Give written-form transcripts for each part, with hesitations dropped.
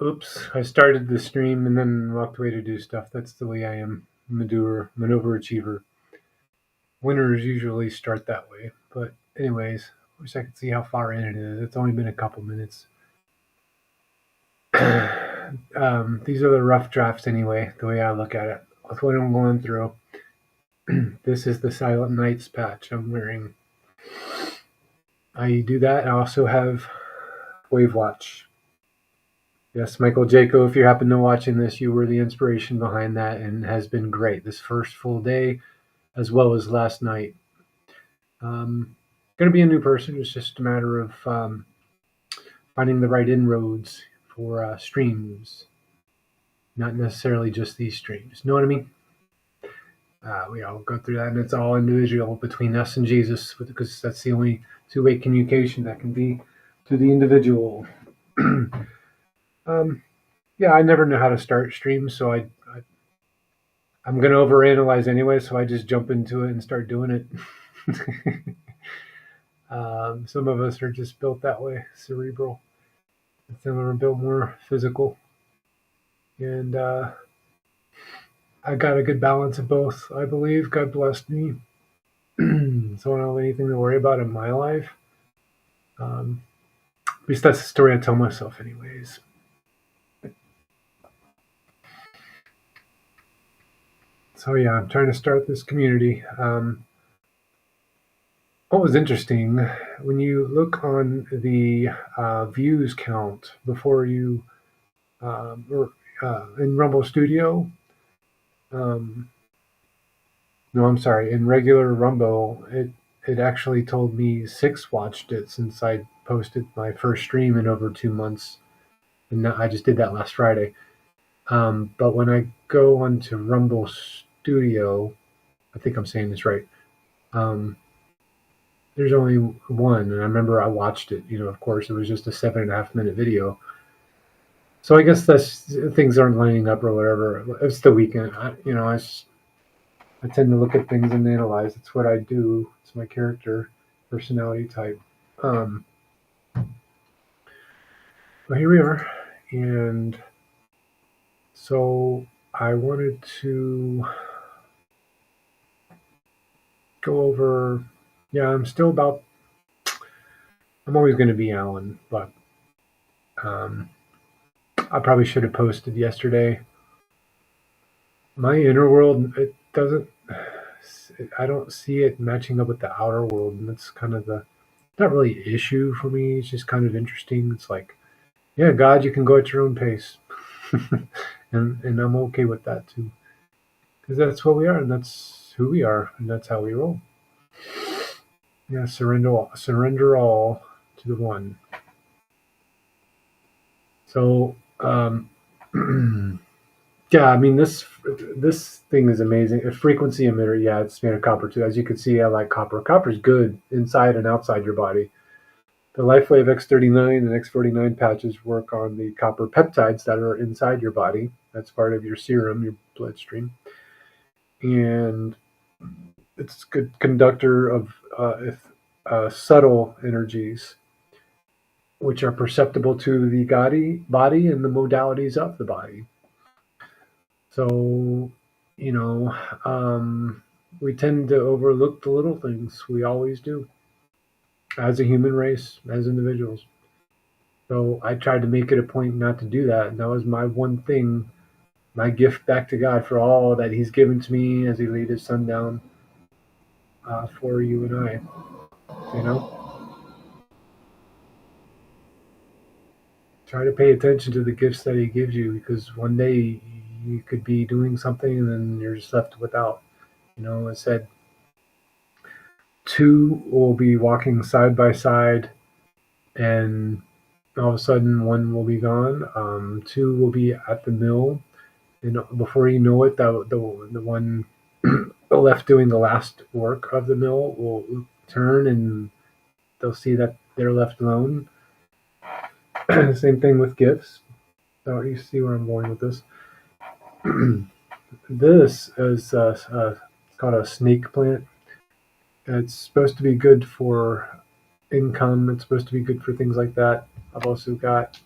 Oops, I started the stream and then walked away to do stuff. That's the way I am. I'm an overachiever. Winners usually start that way. But anyways, wish I could see how far in it is. It's only been a couple minutes. These are the rough drafts anyway, the way I look at it. With what I'm going through. This is the Silent Nights patch I'm wearing. I do that. I also have Wave Watch. Yes, Michael Jaco, if you happen to watching this, you were the inspiration behind that and has been great this first full day as well as last night. Going to be a new person. It's just a matter of finding the right inroads for streams, not necessarily just these streams. Know what I mean? We all go through that, and it's all individual between us and Jesus, because that's the only two-way communication that can be to the individual. Yeah, I never know how to start streams, so I'm going to overanalyze anyway, so I just jump into it and start doing it. Some of us are just built that way, cerebral. Some are built more physical. And I got a good balance of both, I believe. God blessed me. So I don't have anything to worry about in my life. At least that's the story I tell myself anyways. So yeah, I'm trying to start this community. What was interesting, when you look on the views count before you, or in Rumble Studio, no, I'm sorry, in regular Rumble, it actually told me 6 watched it since I posted my first stream in over 2 months, and I just did that last Friday. But when I go onto Rumble Studio, I think I'm saying this right. There's only one, and I remember I watched it. Of course, it was just a 7.5 minute video. So I guess things aren't lining up or whatever. It's the weekend. I tend to look at things and analyze. It's what I do. It's my character, personality type. But here we are, and so I wanted to go over. Yeah, I'm always going to be Alan, but I probably should have posted yesterday. My inner world, I don't see it matching up with the outer world, and that's kind of not really an issue for me. It's just kind of interesting. It's like, yeah, God, you can go at your own pace, and I'm okay with that too, because that's what we are, and that's who we are, and that's how we roll. Yeah, surrender all to the one. So, yeah, I mean this thing is amazing. A frequency emitter, yeah, it's made of copper too. As you can see, I like copper. Copper is good inside and outside your body. The LifeWave X39 and X49 patches work on the copper peptides that are inside your body. That's part of your serum, your bloodstream, and it's a good conductor of subtle energies, which are perceptible to the body and the modalities of the body. So, we tend to overlook the little things. We always do, as a human race, as individuals. So I tried to make it a point not to do that. And that was my one thing, my gift back to God for all that He's given to me as He laid His Son down for you and I. Try to pay attention to the gifts that He gives you, because one day you could be doing something and then you're just left without. I said 2 will be walking side by side, and all of a sudden 1 will be gone. 2 will be at the mill, and before you know it, the one left doing the last work of the mill will turn, and they'll see that they're left alone. Same thing with gifts. So you see where I'm going with this. This is called a snake plant. It's supposed to be good for income. It's supposed to be good for things like that. I've also got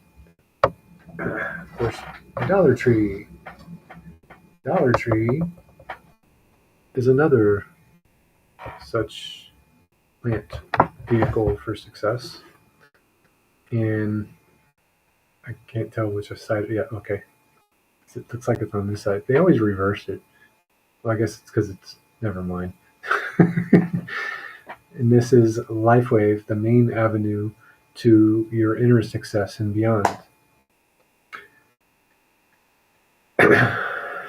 course, the Dollar Tree. Dollar Tree is another such plant vehicle for success. And I can't tell which side. Yeah, okay. It looks like it's on this side. They always reverse it. Well, I guess it's because it's. Never mind. And this is LifeWave, the main avenue to your inner success and beyond.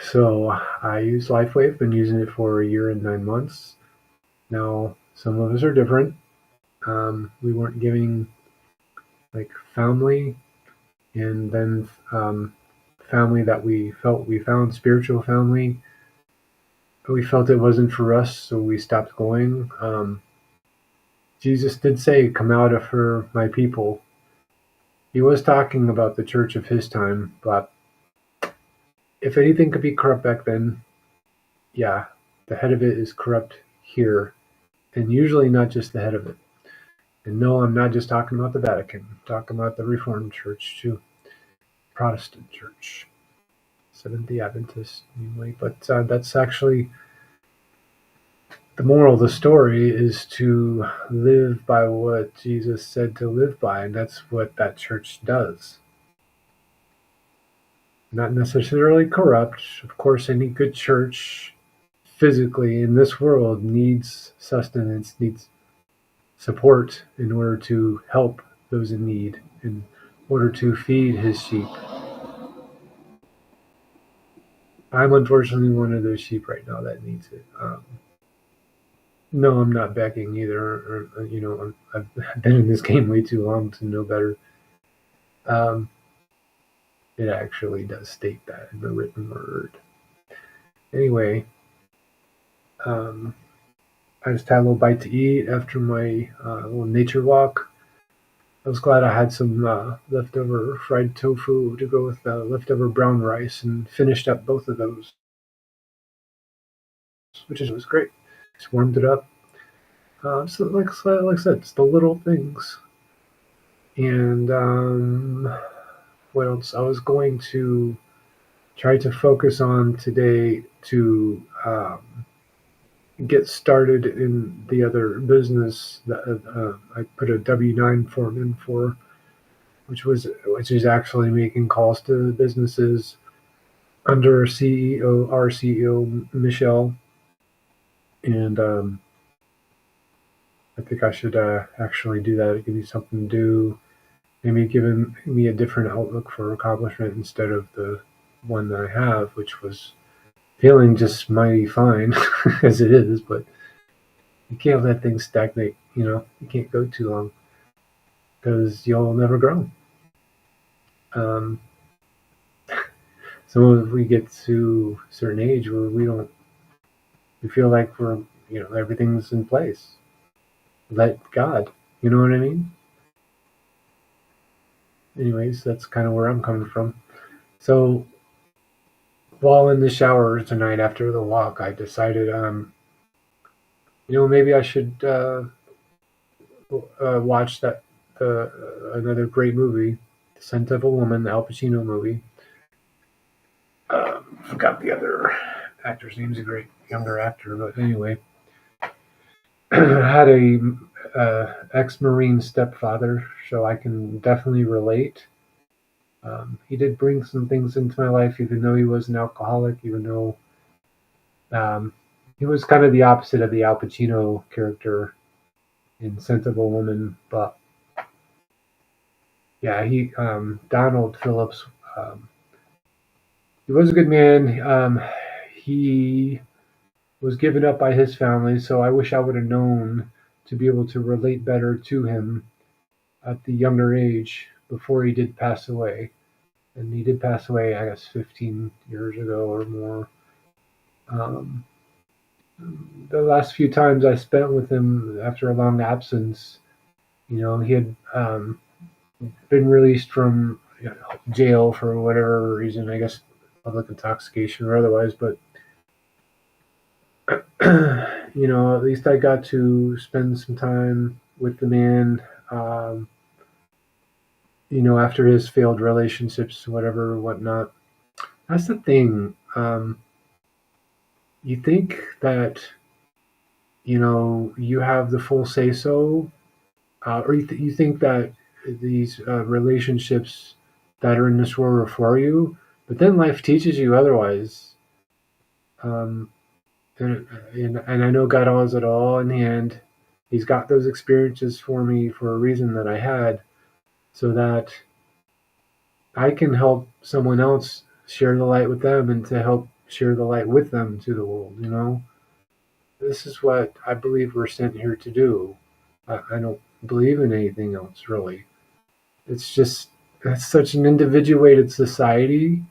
So I use LifeWave, been using it for a year and 9 months. Now, some of us are different. We weren't giving like family, and then family that we felt we found, spiritual family. But we felt it wasn't for us, so we stopped going. Jesus did say, "Come out of her, my people." He was talking about the church of his time, but if anything could be corrupt back then, yeah, the head of it is corrupt here, and usually not just the head of it. And no, I'm not just talking about the Vatican. I'm talking about the Reformed Church too, Protestant Church, Seventh-day Adventist, namely. But that's actually the moral of the story, is to live by what Jesus said to live by, and that's what that church does. Not necessarily corrupt. Of course, any good church physically in this world needs sustenance, needs support in order to help those in need, in order to feed his sheep. I'm unfortunately one of those sheep right now that needs it. No, I'm not begging either. I've been in this game way too long to know better. It actually does state that in the written word. Anyway, I just had a little bite to eat after my little nature walk. I was glad I had some leftover fried tofu to go with leftover brown rice, and finished up both of those, which was great. Just warmed it up. So like I said, it's the little things. And what else? I was going to try to focus on today to get started in the other business that I put a W-9 form in for, which is actually making calls to businesses under our CEO Michelle, and I think I should actually do that. It give me something to do, maybe giving me a different outlook for accomplishment instead of the one that I have, which was feeling just mighty fine as it is, but you can't let things stagnate. You can't go too long because you'll never grow. So if we get to a certain age where we feel like everything's in place. Let God, you know what I mean? Anyways, that's kind of where I'm coming from. So while in the shower tonight after the walk, I decided, maybe I should watch that another great movie, The Scent of a Woman, the Al Pacino movie. Forgot the other actor's name. He's a great younger actor, but anyway, I had a ex-Marine stepfather, so I can definitely relate. He did bring some things into my life, even though he was an alcoholic, even though he was kind of the opposite of the Al Pacino character in Scent of a Woman. But yeah, Donald Phillips, he was a good man. He was given up by his family, so I wish I would have known to be able to relate better to him at the younger age before he did pass away. And he did pass away, I guess, 15 years ago or more. The last few times I spent with him after a long absence, he had been released from jail for whatever reason, I guess public intoxication or otherwise, but at least I got to spend some time with the man. after his failed relationships, whatever, whatnot. That's the thing. You think that, you have the full say so, or you think that these relationships that are in this world are for you, but then life teaches you otherwise. Um, and I know God has it all in hand. He's got those experiences for me for a reason that I had, so that I can help someone else share the light with them and to help share the light with them to the world. This is what I believe we're sent here to do. I don't believe in anything else, really. It's just, it's such an individuated society,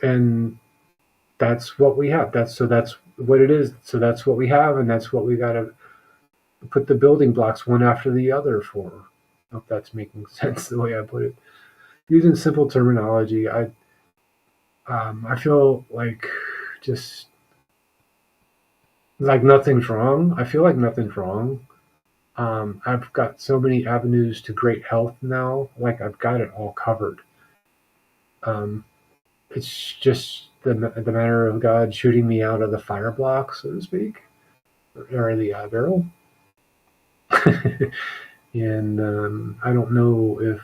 and that's what we have. That's what it is. So that's what we have, and that's what we got to put the building blocks one after the other for. I hope that's making sense the way I put it. Using simple terminology, I feel like just like nothing's wrong. I feel like nothing's wrong. I've got so many avenues to great health now. Like I've got it all covered. Um, it's just the matter of God shooting me out of the fire block, so to speak, or the barrel. And I don't know if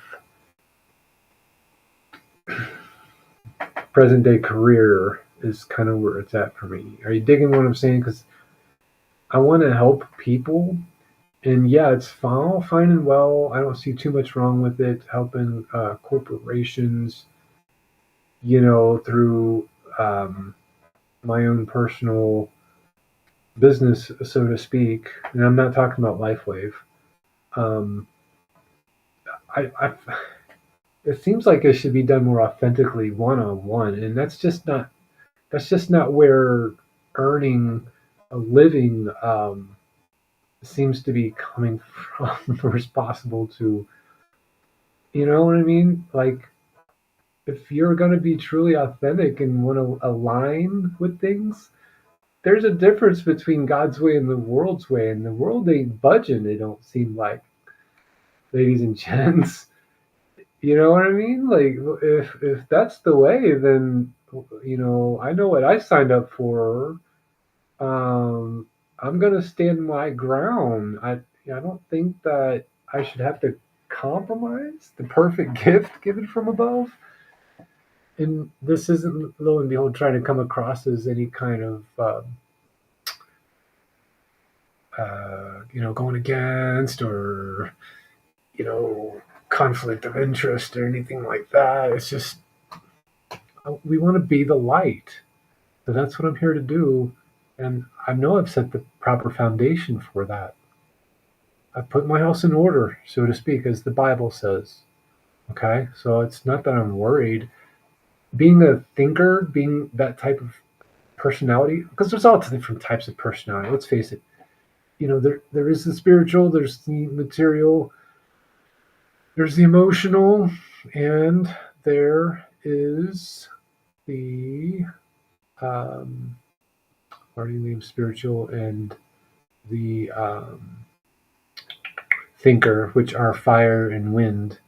present day career is kind of where it's at for me. Are you digging what I'm saying? Because I want to help people, and yeah, it's all fine and well. I don't see too much wrong with it. Helping corporations, through my own personal business, so to speak. And I'm not talking about LifeWave. Um, I it seems like it should be done more authentically, one on one, and that's just not where earning a living seems to be coming from. Responsible to, you know what I mean? Like, if you're going to be truly authentic and want to align with things, there's a difference between God's way and the world's way, and the world ain't budging. They don't seem like, ladies and gents. You know what I mean? Like, if that's the way, then I know what I signed up for. Um, I'm gonna stand my ground. I don't think that I should have to compromise the perfect gift given from above. And this isn't, lo and behold, trying to come across as any kind of going against, or conflict of interest or anything like that. It's just, we want to be the light. So that's what I'm here to do. And I know I've set the proper foundation for that. I've put my house in order, so to speak, as the Bible says. Okay? So it's not that I'm worried. Being a thinker, being that type of personality, because there's all different types of personality. Let's face it. There is the spiritual, there's the material, there's the emotional, and there is the already named spiritual, and the thinker, which are fire and wind.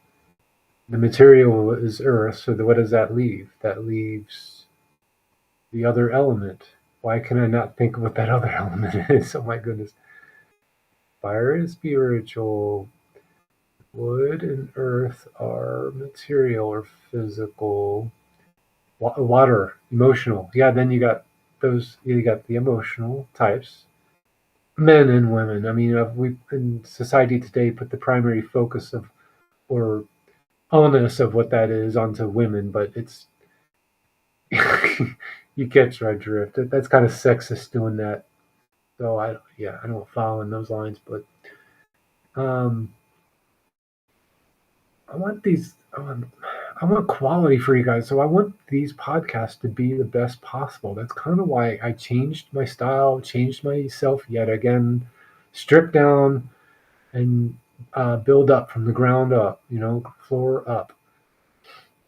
The material is earth, so what does that leave? That leaves the other element. Why can I not think of what that other element is? Oh my goodness. Fire is spiritual. Wood and earth are material or physical. Water, emotional. Yeah, then you got those. You got the emotional types, men and women. I mean, we in society today put the primary focus of, or onus of what that is, onto women, but it's you catch my drift. That's kind of sexist doing that. So I don't follow in those lines, but um, I want these. I want quality for you guys. So I want these podcasts to be the best possible. That's kind of why I changed my style, changed myself yet again, stripped down, and build up from the ground up. Floor up.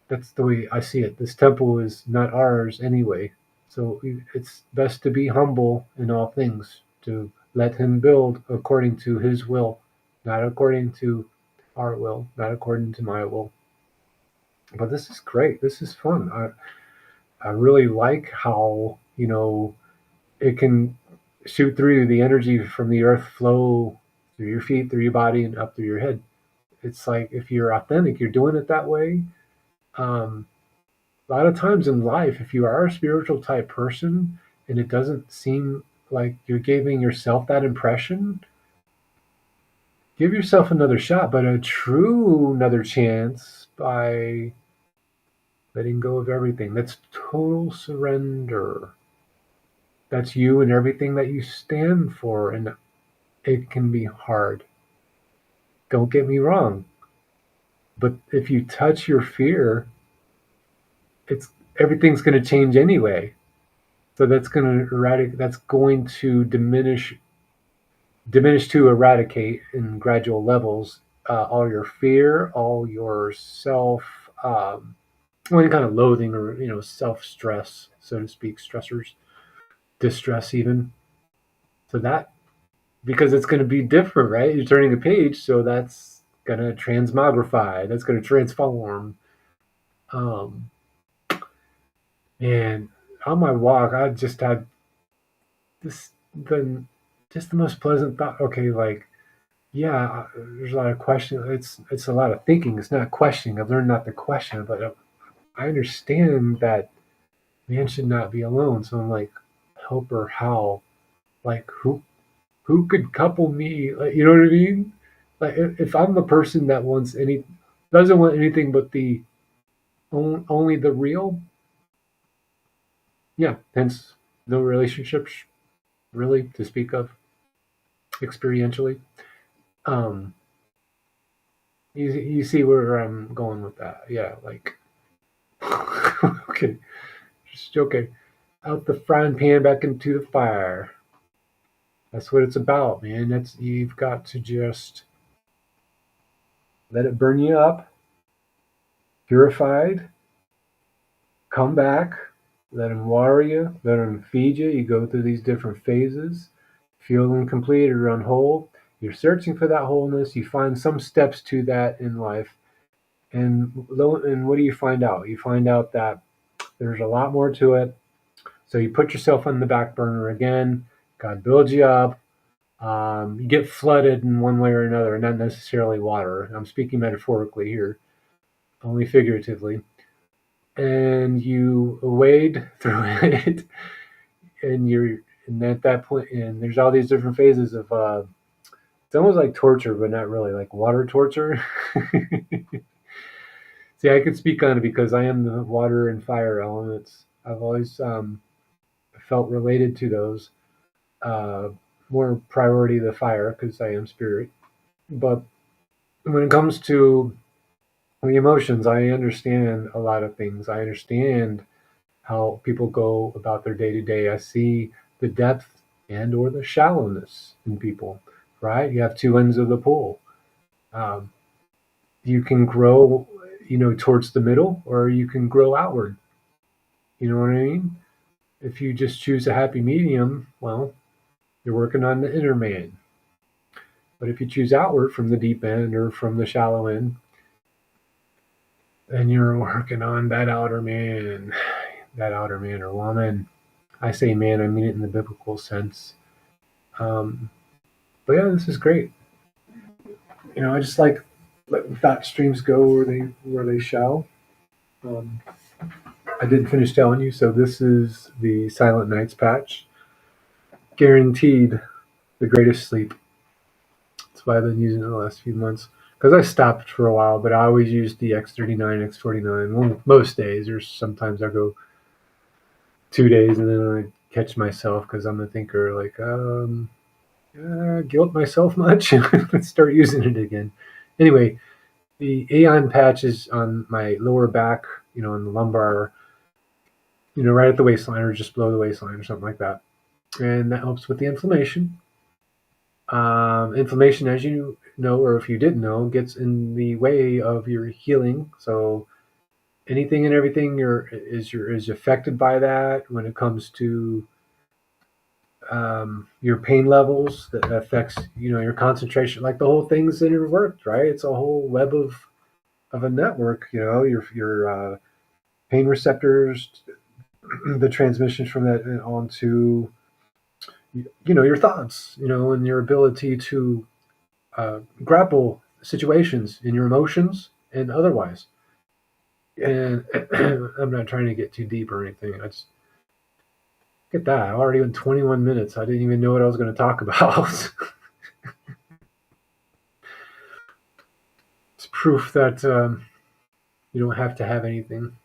That's the way I see it. This temple is not ours anyway. So it's best to be humble in all things, to let him build according to his will, not according to our will, not according to my will. But this is great. This is fun. I really like how, it can shoot through the energy from the earth, flow through your feet, through your body, and up through your head. It's like if you're authentic, you're doing it that way. Um, a lot of times in life, if you are a spiritual type person and it doesn't seem like you're giving yourself that impression, give yourself another shot, but a true another chance by letting go of everything. That's total surrender. That's you and everything that you stand for. And it can be hard. Don't get me wrong. But if you touch your fear, it's everything's going to change anyway. So that's going to that's going to diminish to eradicate in gradual levels all your fear, all your self, any kind of loathing or self stress, so to speak, stressors, distress even. So that because it's going to be different, right? You're turning a page, so that's going to transmogrify. That's going to transform. Um, and on my walk, I just had this the just the most pleasant thought. Okay, like yeah, there's a lot of question. It's a lot of thinking. It's not questioning. I've learned not to question, but I understand that man should not be alone. So I'm like, help her how? Like who could couple me? Like you know what I mean? Like if I'm the person that doesn't want anything but the only the real, yeah. Hence no relationships really to speak of experientially. Um, you see where I'm going with that? Yeah, like okay, just okay. Out the frying pan back into the fire. That's what it's about, man. That's you've got to just let it burn you up, purified, come back, let them water you, let them feed you. You go through these different phases, feel incomplete or unwhole. You're searching for that wholeness. You find some steps to that in life. And what do you find out? You find out that there's a lot more to it. So you put yourself on the back burner again. God builds you up. You get flooded in one way or another, not necessarily water. I'm speaking metaphorically here, only figuratively. And you wade through it, and at that point, and there's all these different phases of. It's almost like torture, but not really, like water torture. See, I could speak on it because I am the water and fire elements. I've always felt related to those. Uh, More priority the fire because I am spirit. But when it comes to the emotions, I understand a lot of things. I understand how people go about their day to day. I see the depth and or the shallowness in people. Right? You have two ends of the pool. Um, you can grow, towards the middle, or you can grow outward. You know what I mean? If you just choose a happy medium, well, you're working on the inner man. But if you choose outward from the deep end or from the shallow end, then you're working on that outer man or woman. I say man, I mean it in the biblical sense. Um, but yeah, this is great. I just like letting thought streams go where they shall. Um, I didn't finish telling you, so this is the Silent Nights patch. Guaranteed the greatest sleep. That's why I've been using it the last few months. Because I stopped for a while, but I always use the X39, X49. Well, most days, or sometimes I go 2 days and then I catch myself because I'm a thinker. Like, guilt myself much. Let's start using it again. Anyway, the Aeon patch is on my lower back, in the lumbar, right at the waistline or just below the waistline or something like that. And that helps with the inflammation. Inflammation, as you know, or if you didn't know, gets in the way of your healing. So anything and everything is affected by that when it comes to your pain levels, that affects your concentration. Like the whole thing's interworked, right? It's a whole web of a network. Your pain receptors, the transmissions from that onto your thoughts, and your ability to grapple situations in your emotions and otherwise. And I'm not trying to get too deep or anything. I just get that. I already went 21 minutes. I didn't even know what I was going to talk about. It's proof that you don't have to have anything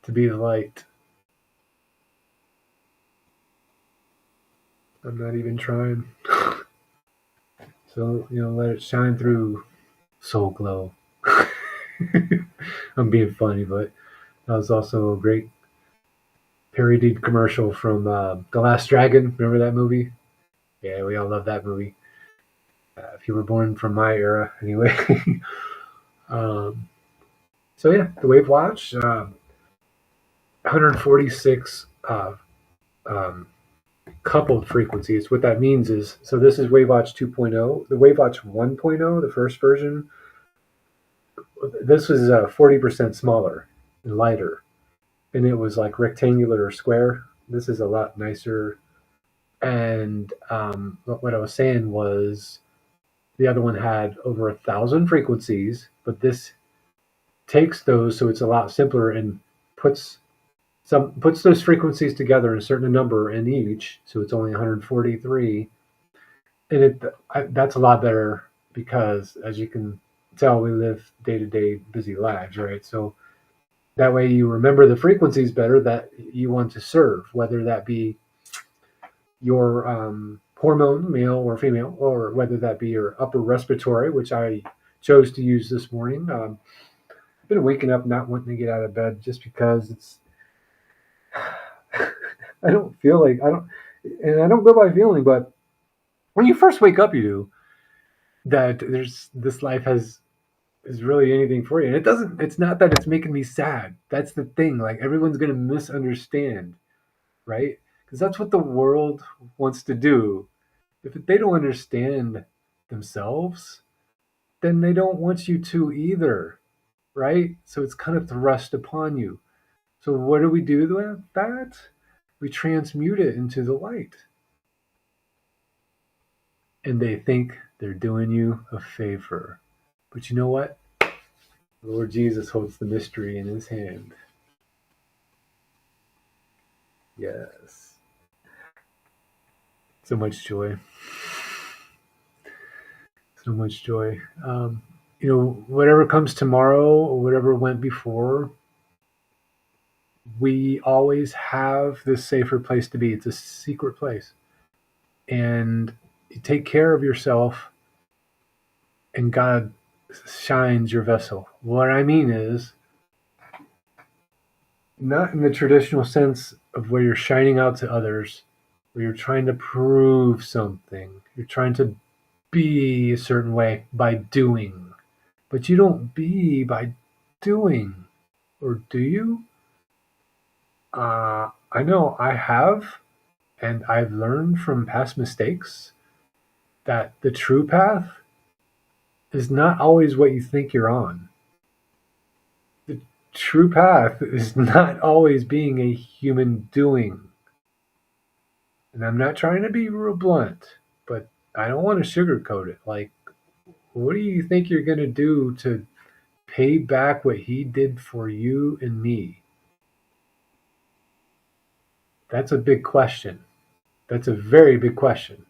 to be the light. I'm not even trying. So, let it shine through. Soul glow. I'm being funny, but that was also a great parodied commercial from The Last Dragon. Remember that movie? Yeah, we all love that movie. If you were born from my era, anyway. um, so yeah, the Wave Watch, 146 um, coupled frequencies. What that means is, so this is Wave Watch 2.0. The Wave Watch 1.0, the first version, this was 40% smaller and lighter, and it was like rectangular or square. This is a lot nicer. And what I was saying was the other one had over 1,000 frequencies, but this takes those, so it's a lot simpler, and puts those frequencies together in a certain number in each, so it's only 143. And that's a lot better because, as you can tell, we live day-to-day busy lives, right? So that way you remember the frequencies better that you want to serve, whether that be your hormone, male or female, or whether that be your upper respiratory, which I chose to use this morning. I've been waking up not wanting to get out of bed just because it's I don't feel like and I don't go by feeling, but when you first wake up, you do that. There's this life is really anything for you, and it doesn't. It's not that it's making me sad. That's the thing. Like everyone's gonna misunderstand, right? Because that's what the world wants to do. If they don't understand themselves, then they don't want you to either, right? So it's kind of thrust upon you. So what do we do with that? We transmute it into the light. And they think they're doing you a favor. But you know what? The Lord Jesus holds the mystery in his hand. Yes. So much joy. So much joy. Whatever comes tomorrow or whatever went before, we always have this safer place to be. It's a secret place. And you take care of yourself, and God shines your vessel. What I mean is, not in the traditional sense of where you're shining out to others, where you're trying to prove something. You're trying to be a certain way by doing. But you don't be by doing. Or do you? I know I have, and I've learned from past mistakes that the true path is not always what you think you're on. The true path is not always being a human doing. And I'm not trying to be real blunt, but I don't want to sugarcoat it. Like, what do you think you're going to do to pay back what he did for you and me? That's a big question. That's a very big question.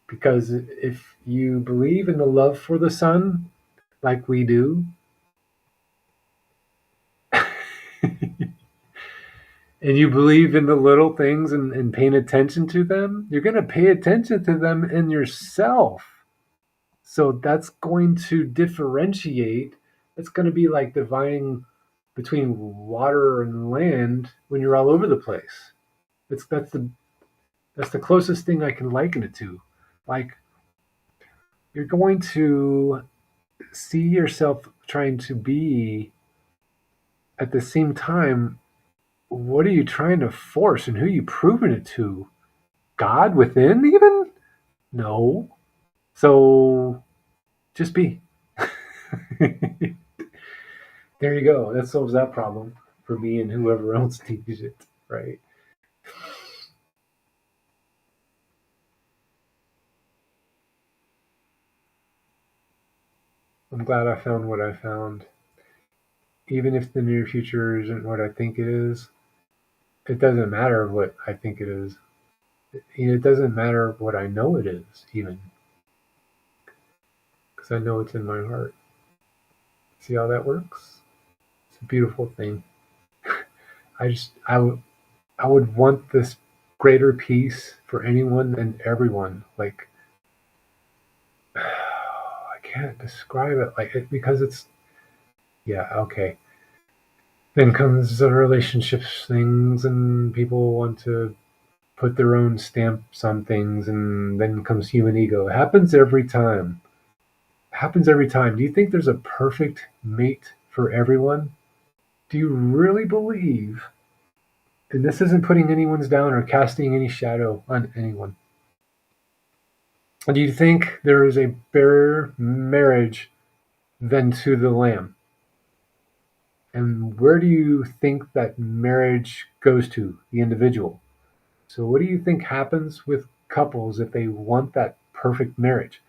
Because if you believe in the love for the Son, like we do, and you believe in the little things and paying attention to them, you're going to pay attention to them in yourself. So that's going to differentiate. It's going to be like dividing between water and land when you're all over the place. That's the closest thing I can liken it to. Like you're going to see yourself trying to be at the same time what are you trying to force and who are you proving it to? God within, even? No. So just be. There you go. That solves that problem for me and whoever else needs it, right? I'm glad I found what I found. Even if the near future isn't what I think it is, it doesn't matter what I think it is. It doesn't matter what I know it is, even, because I know it's in my heart. See how that works? It's a beautiful thing. I would want this greater peace for anyone and everyone. Like, I can't describe it like it because it's, yeah, okay. Then comes the relationships things, and people want to put their own stamps on things, and then comes human ego. It happens every time. It happens every time. Do you think there's a perfect mate for everyone? Do you really believe? And this isn't putting anyone's down or casting any shadow on anyone. Do you think there is a better marriage than to the Lamb? And where do you think that marriage goes to? The individual. So, what do you think happens with couples if they want that perfect marriage?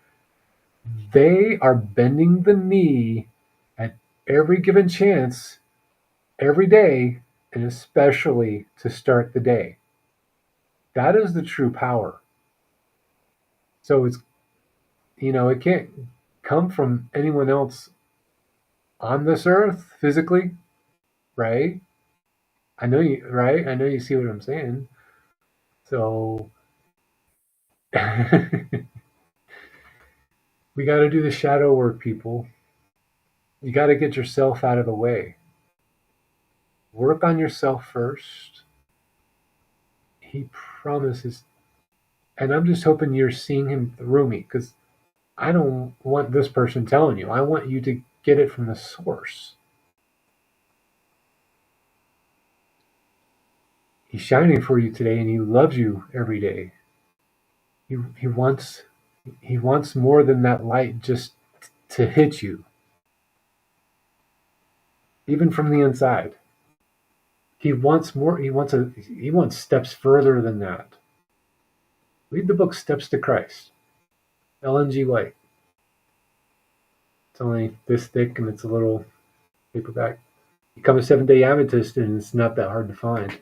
They are bending the knee at every given chance, every day, and especially to start the day. That is the true power. So, it can't come from anyone else on this earth physically, right? I know you, right? I know you see what I'm saying. So we got to do the shadow work, people. You got to get yourself out of the way. Work on yourself first. He promises. And I'm just hoping you're seeing him through me because I don't want this person telling you. I want you to get it from the source. He's shining for you today and he loves you every day. He wants more than that light just to hit you, even from the inside. He wants more. He wants steps further than that. Read the book Steps to Christ. Ellen G. White. It's only this thick and it's a little paperback. Become a Seventh-day Adventist and it's not that hard to find.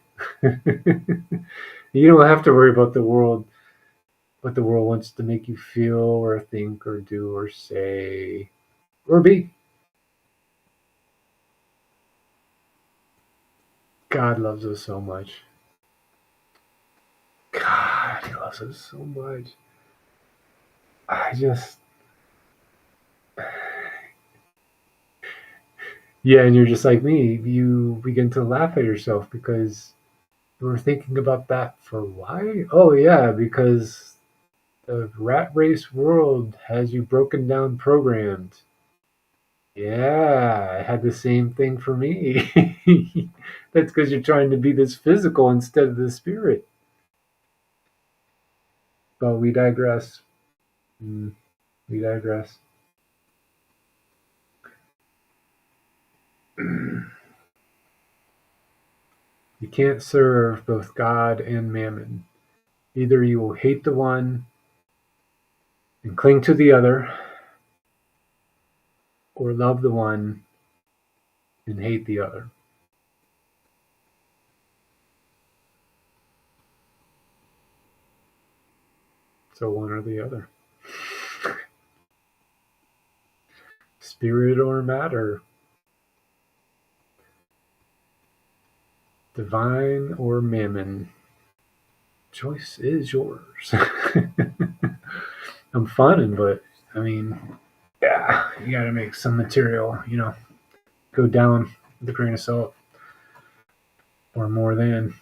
You don't have to worry about what the world wants to make you feel or think or do or say or be. God loves us so much. God, he loves us so much. I just, yeah, and you're just like me. You begin to laugh at yourself because you were thinking about that for why? Oh, yeah, because the rat race world has you broken down programmed. Yeah, I had the same thing for me. That's because you're trying to be this physical instead of the spirit. But we digress. We digress. You can't serve both God and mammon. Either you will hate the one and cling to the other, or love the one and hate the other. So one or the other. Spirit or matter. Divine or mammon. Choice is yours. I'm funning, but I mean, yeah, you got to make some material, go down with a grain of salt or more than.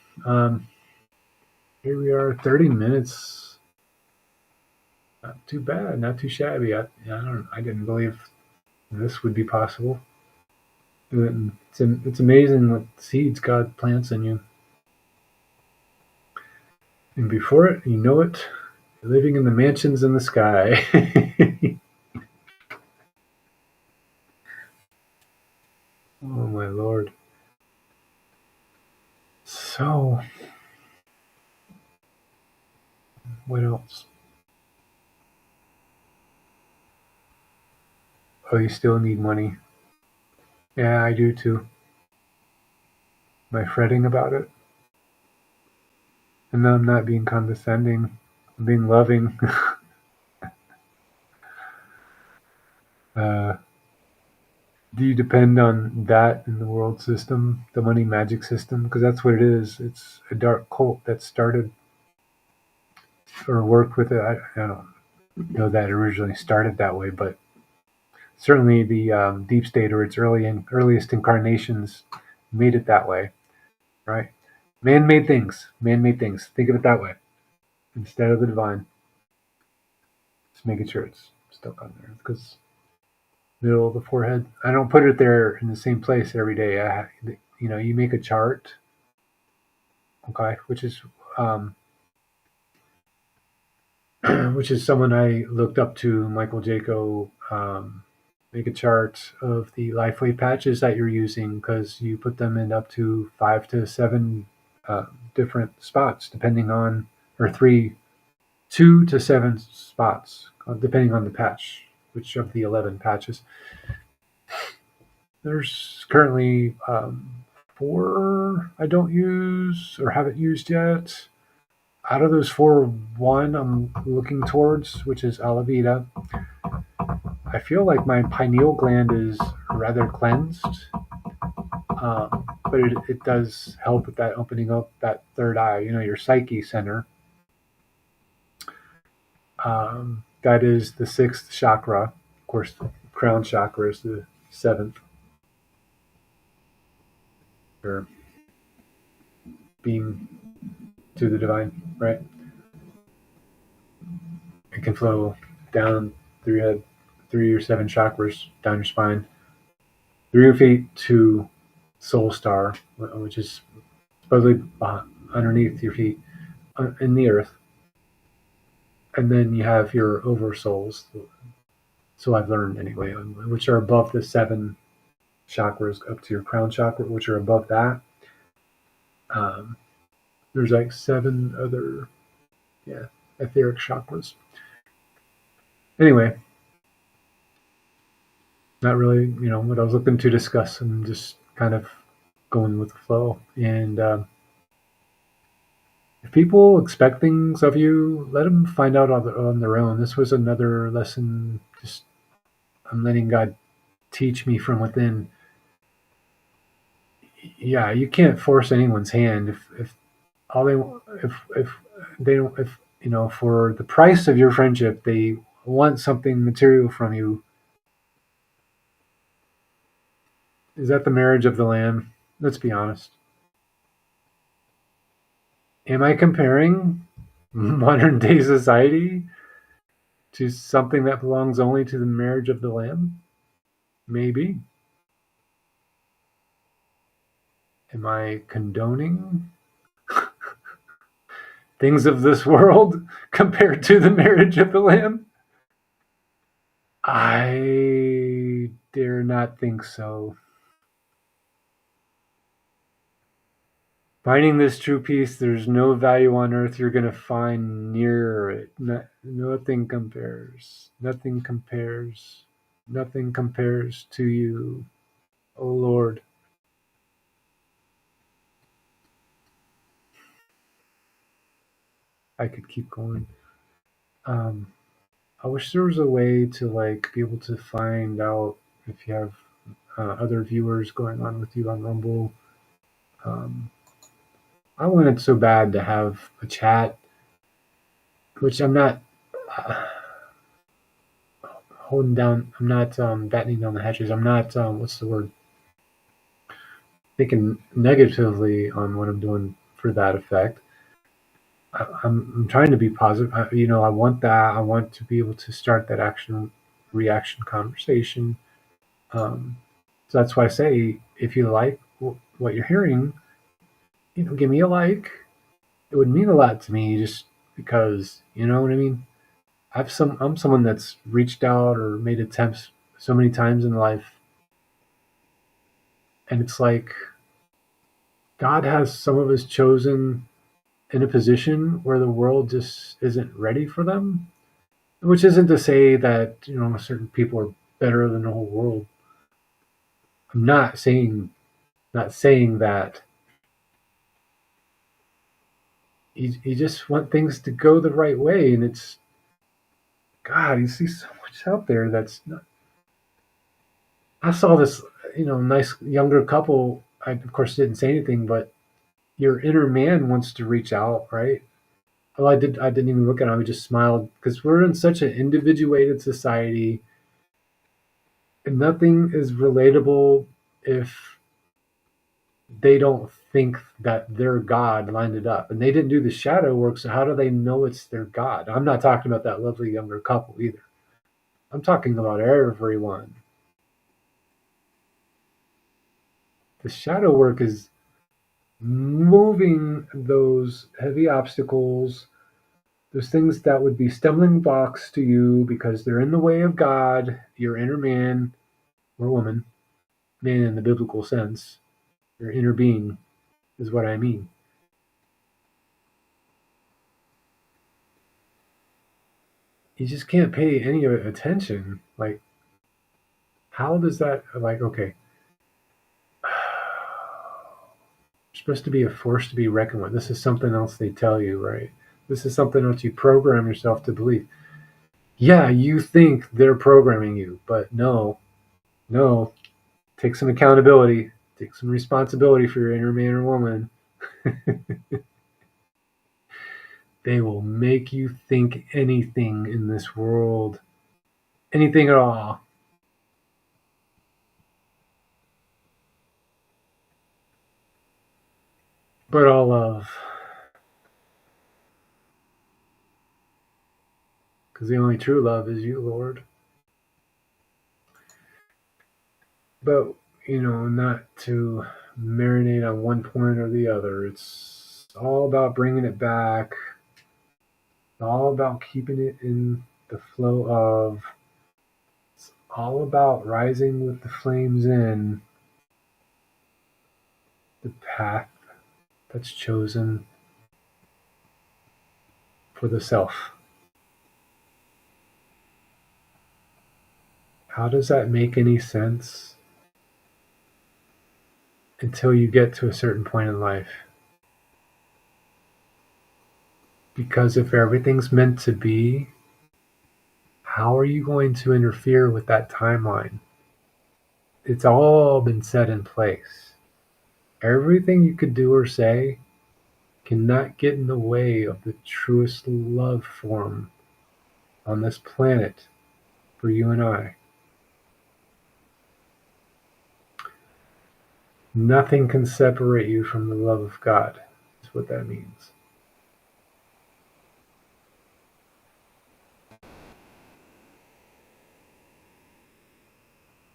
Here we are, 30 minutes. Not too bad, not too shabby. I didn't believe this would be possible. It's amazing what seeds God plants in you. And before it, you know it, you're living in the mansions in the sky. Oh my lord. So, what else? Oh, you still need money. Yeah, I do too. Am I fretting about it? And no, I'm not being condescending. I'm being loving. uh, do you depend on that in the world system, the money magic system? Because that's what it is. It's a dark cult that started or worked with it. I don't know that it originally started that way, but certainly the deep state or its earliest incarnations made it that way, right? Man-made things. Man-made things. Think of it that way instead of the divine. Just making sure it's stuck on there because middle of the forehead. I don't put it there in the same place every day. You make a chart, okay, um, which is someone I looked up to, Michael Jaco. Make a chart of the LifeWave patches that you're using because you put them in up to 5 to 7 different spots, depending on, or 2 to 7 spots, depending on the patch, which of the 11 patches. There's currently 4 I don't use or haven't used yet. Out of those 4, one I'm looking towards, which is Alavita. I feel like my pineal gland is rather cleansed, but it does help with that opening up that third eye, your psyche center. That is the 6th chakra. Of course, the crown chakra is the 7th. Or being to the divine, right? It can flow down through your head, through your 7 chakras, down your spine, through your feet to Soul Star, which is supposedly underneath your feet in the earth. And then you have your oversouls, so I've learned anyway, which are above the 7 chakras up to your crown chakra, which are above that. Um, there's like 7 other, etheric chakras. Anyway, not really, what I was looking to discuss. I'm just kind of going with the flow. And if people expect things of you, let them find out on their own. This was another lesson. Just I'm letting God teach me from within. Yeah, you can't force anyone's hand if all they if they don't if for the price of your friendship they want something material from you. Is that the marriage of the lamb? Let's be honest. Am I comparing modern day society to something that belongs only to the marriage of the lamb? Maybe. Am I condoning things of this world compared to the marriage of the lamb? I dare not think so. Finding this true peace, there's no value on earth you're going to find near it. Nothing compares. Nothing compares. Nothing compares to you, oh Lord. I could keep going. Um, I wish there was a way to be able to find out if you have other viewers going on with you on Rumble. Um, I wanted so bad to have a chat, which I'm not holding down. I'm not battening down the hatches. I'm not what's the word? Thinking negatively on what I'm doing for that effect. I'm trying to be positive. I want that. I want to be able to start that action reaction conversation. So that's why I say if you like what you're hearing, give me a like. it would mean a lot to me just because, you know what I mean? I'm someone that's reached out or made attempts so many times in life, and it's like God has some of His chosen in a position where the world just isn't ready for them. Which isn't to say that certain people are better than the whole world. I'm not saying that. You just want things to go the right way, and it's God. You see so much out there that's not. I saw this, nice younger couple. I of course didn't say anything, but your inner man wants to reach out, right? Well, I did. I didn't even look at him. I just smiled because we're in such an individuated society, and nothing is relatable if they don't think that their God lined it up. And they didn't do the shadow work, so how do they know it's their God? I'm not talking about that lovely younger couple either. I'm talking about everyone. The shadow work is moving those heavy obstacles, those things that would be stumbling blocks to you because they're in the way of God, your inner man or woman, man in the biblical sense, your inner being is what I mean. You just can't pay any attention. Like, how does that, like, okay, you're supposed to be a force to be reckoned with. This is something else they tell you, right? This is something else you program yourself to believe. Yeah, you think they're programming you, but no, no. Take some accountability, take some responsibility for your inner man or woman. They will make you think anything in this world, anything at all. But all love, because the only true love is you, Lord. But, not to marinate on one point or the other. It's all about bringing it back, all about keeping it in the flow of, it's all about rising with the flames in the path that's chosen for the self. How does that make any sense until you get to a certain point in life? Because if everything's meant to be, how are you going to interfere with that timeline? It's all been set in place. Everything you could do or say cannot get in the way of the truest love form on this planet for you and I. Nothing can separate you from the love of God. That's what that means.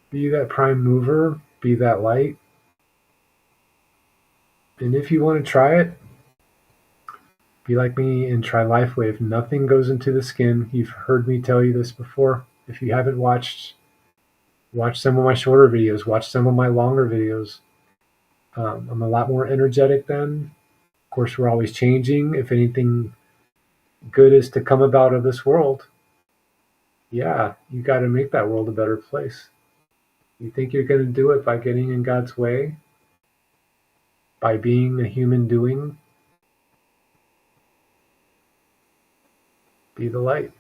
Be that prime mover, be that light. And if you want to try it, be like me and try LifeWave. Nothing goes into the skin. You've heard me tell you this before. If you haven't watch some of my shorter videos, watch some of my longer videos. I'm a lot more energetic then. Of course, we're always changing. If anything good is to come about of this world, yeah, you got to make that world a better place. You think you're going to do it by getting in God's way, by being a human doing? Be the light.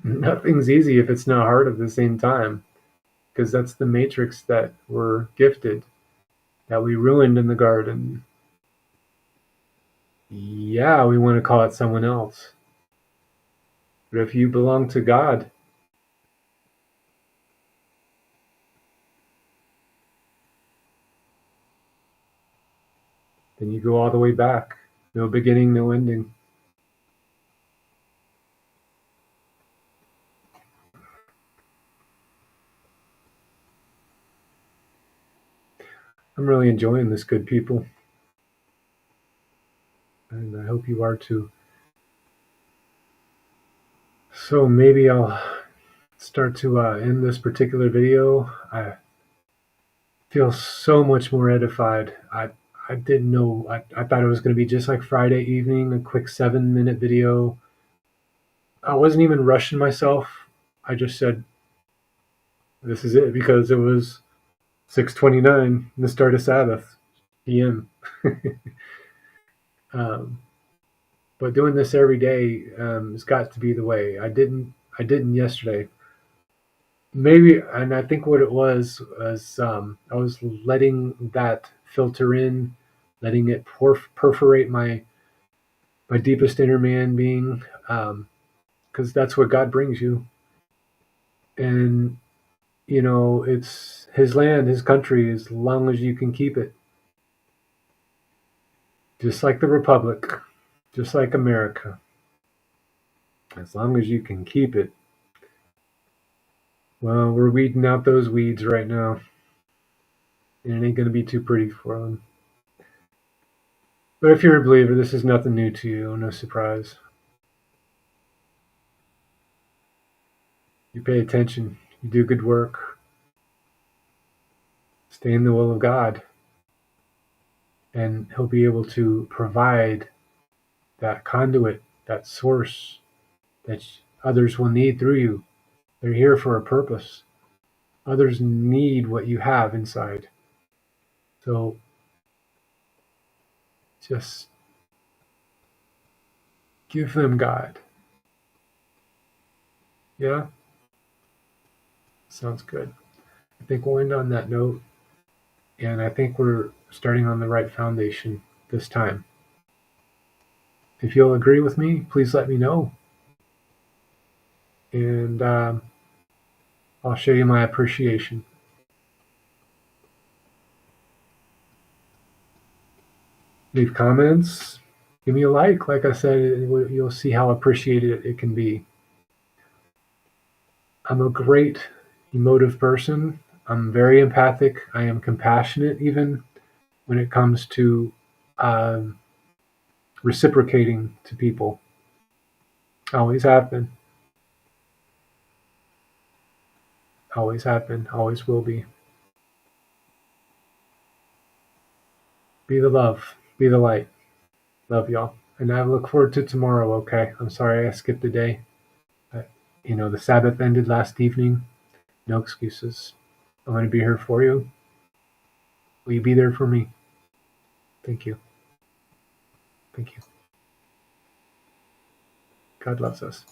Nothing's easy if it's not hard at the same time, because that's the matrix that we're gifted, that we ruined in the garden. Yeah, we want to call it someone else. But if you belong to God, then you go all the way back. No beginning, no ending. I'm really enjoying this, good people. And I hope you are too. So maybe I'll start to end this particular video. I feel so much more edified. I didn't know, I thought it was going to be just like Friday evening, a quick 7-minute video. I wasn't even rushing myself. I just said, this is it, because it was 6:29, the start of Sabbath, p.m. um, but doing this every day has got to be the way. I didn't yesterday. Maybe, and I think what it was I was letting that filter in, letting it perforate my deepest inner man being, because that's what God brings you. And it's His land, His country, as long as you can keep it. Just like the Republic, just like America, as long as you can keep it. Well, we're weeding out those weeds right now, and it ain't going to be too pretty for them. But if you're a believer, this is nothing new to you, no surprise. You pay attention, you do good work, stay in the will of God, and He'll be able to provide that conduit, that source that others will need through you. They're here for a purpose. Others need what you have inside. So just give them God. Yeah? Sounds good. I think we'll end on that note. And I think we're starting on the right foundation this time. If you'll agree with me, please let me know. And I'll show you my appreciation. Leave comments. Give me a like. Like I said, you'll see how appreciated it can be. I'm a great emotive person. I'm very empathic. I am compassionate, even when it comes to um, reciprocating to people. Always have been. Always have been. Always will be. Be the love. Be the light. Love y'all. And I look forward to tomorrow, okay? I'm sorry I skipped a day. The Sabbath ended last evening. No excuses. I'm going to be here for you. Will you be there for me? Thank you. Thank you. God loves us.